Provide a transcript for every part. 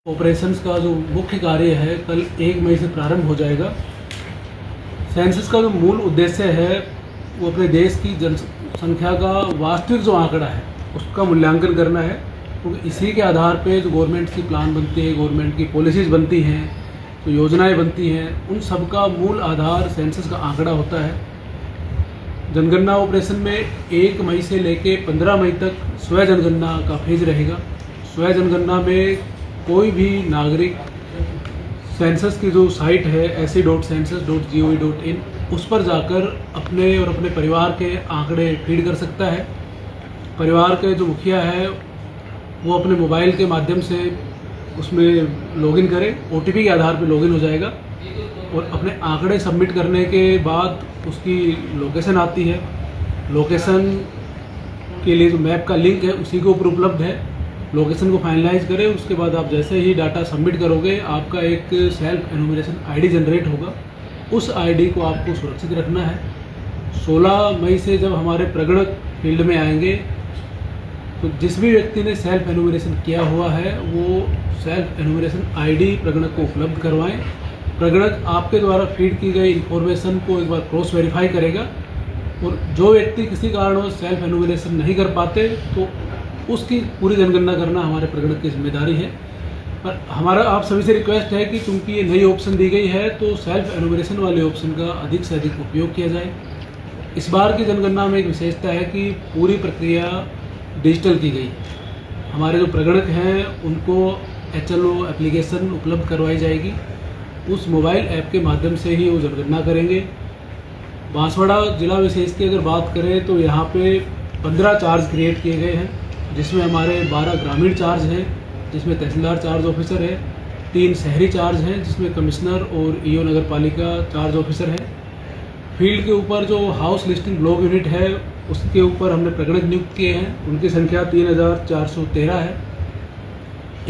Operations का जो मुख्य कार्य है कल 1 मई से प्रारंभ हो जाएगा। सेंसस का जो मूल उद्देश्य है वो अपने देश की जनसंख्या का वास्तविक जो आंकड़ा है उसका मूल्यांकन करना है, क्योंकि इसी के आधार पे जो गवर्नमेंट की प्लान बनती है, गवर्नमेंट की पॉलिसीज़ बनती हैं, जो योजनाएं बनती हैं, उन सब का मूल आधार सेंसस का आंकड़ा होता है। जनगणना ऑपरेशन में 1 मई से लेके 15 मई तक स्व जनगणना का फेज रहेगा। स्व जनगणना में कोई भी नागरिक सेंसस की जो साइट है se.census.gov.in उस पर जाकर अपने और अपने परिवार के आंकड़े फीड कर सकता है। परिवार के जो मुखिया है वो अपने मोबाइल के माध्यम से उसमें लॉगिन करे, OTP के आधार पर लॉगिन हो जाएगा और अपने आंकड़े सबमिट करने के बाद उसकी लोकेशन आती है। लोकेशन के लिए जो मैप का लिंक है उसी के ऊपर उपलब्ध है। लोकेशन को फाइनलाइज करें, उसके बाद आप जैसे ही डाटा सबमिट करोगे आपका एक सेल्फ एनुमरेशन ID जनरेट होगा। उस ID को आपको सुरक्षित रखना है। 16 मई से जब हमारे प्रगणक फील्ड में आएंगे तो जिस भी व्यक्ति ने सेल्फ एनुमरेशन किया हुआ है वो सेल्फ एनुमरेशन ID प्रगणक को उपलब्ध करवाएं। प्रगणक आपके द्वारा फीड की गई इंफॉर्मेशन को एक बार क्रॉस वेरीफाई करेगा और जो व्यक्ति किसी कारणवश सेल्फ एनुमरेशन नहीं कर पाते तो उसकी पूरी जनगणना करना हमारे प्रगणक की जिम्मेदारी है। पर हमारा आप सभी से रिक्वेस्ट है कि चूंकि ये नई ऑप्शन दी गई है तो सेल्फ एनुमरेशन वाले ऑप्शन का अधिक से अधिक उपयोग किया जाए। इस बार की जनगणना में एक विशेषता है कि पूरी प्रक्रिया डिजिटल की गई। हमारे जो प्रगणक हैं उनको HLO एप्लीकेशन उपलब्ध करवाई जाएगी। उस मोबाइल ऐप के माध्यम से ही वो जनगणना करेंगे। बांसवाड़ा जिला विशेष की अगर बात करें तो यहाँ पे 15 चार्ज क्रिएट किए गए हैं, जिसमें हमारे 12 ग्रामीण चार्ज हैं, जिसमें तहसीलदार चार्ज ऑफिसर है, 3 शहरी चार्ज हैं जिसमें कमिश्नर और EO नगर पालिका चार्ज ऑफिसर है। फील्ड के ऊपर जो हाउस लिस्टिंग ब्लॉक यूनिट है उसके ऊपर हमने प्रगणक नियुक्त किए हैं। उनकी संख्या 3413 है।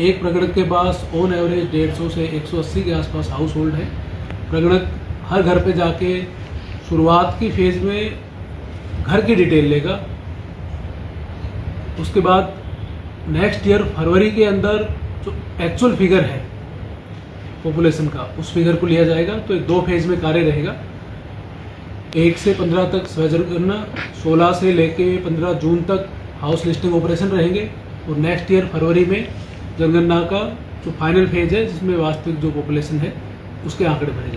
एक प्रगणक के पास ऑन एवरेज 150 से 180 के आसपास हाउस होल्ड है। प्रगणक हर घर पे जाके शुरुआत की फेज़ में घर की डिटेल लेगा। उसके बाद नेक्स्ट ईयर फरवरी के अंदर जो एक्चुअल फिगर है पॉपुलेशन का उस फिगर को लिया जाएगा। तो 2 फेज में कार्य रहेगा। 1 से 15 तक स्व जनगणना, 16 से लेके 15 जून तक हाउस लिस्टिंग ऑपरेशन रहेंगे और नेक्स्ट ईयर फरवरी में जनगणना का जो फाइनल फेज है जिसमें वास्तविक जो पॉपुलेशन है उसके आंकड़े भरे जाएंगे।